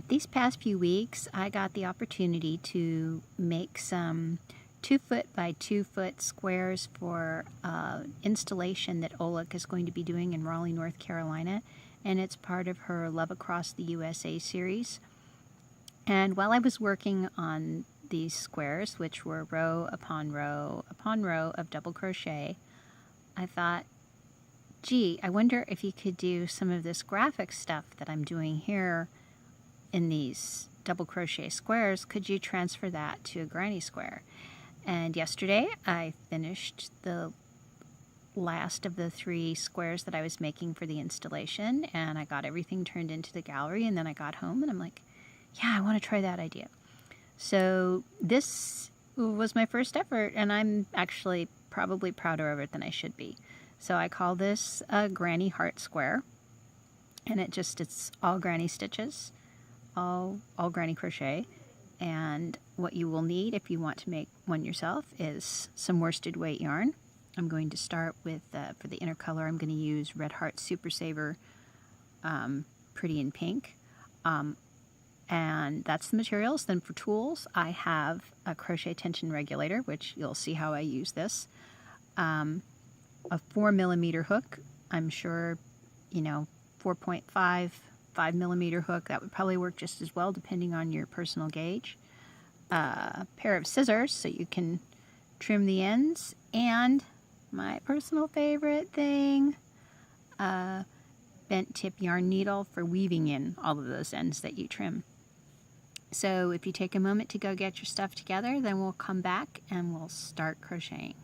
These past few weeks, I got the opportunity to make some 2-foot by 2-foot squares for installation that Oleg is going to be doing in Raleigh, North Carolina, and it's part of her Love Across the USA series. And while I was working on these squares, which were row upon row upon row of double crochet, I thought, gee, I wonder if you could do some of this graphic stuff that I'm doing here in these double crochet squares. Could you transfer that to a granny square? And yesterday I finished the last of the 3 squares that I was making for the installation, and I got everything turned into the gallery, and then I got home and I'm like, yeah, I want to try that idea. So this was my first effort, and I'm actually probably prouder of it than I should be. So I call this a granny heart square, and it's all granny stitches, all granny crochet. And what you will need if you want to make one yourself is some worsted weight yarn. I'm going to start with, for the inner color, I'm going to use Red Heart Super Saver Pretty in Pink. And that's the materials. Then for tools, I have a crochet tension regulator, which you'll see how I use this. A 4mm hook. I'm sure, 4.5, 5mm hook, that would probably work just as well depending on your personal gauge. A pair of scissors so you can trim the ends, and my personal favorite thing, a bent tip yarn needle for weaving in all of those ends that you trim. So if you take a moment to go get your stuff together, then we'll come back and we'll start crocheting.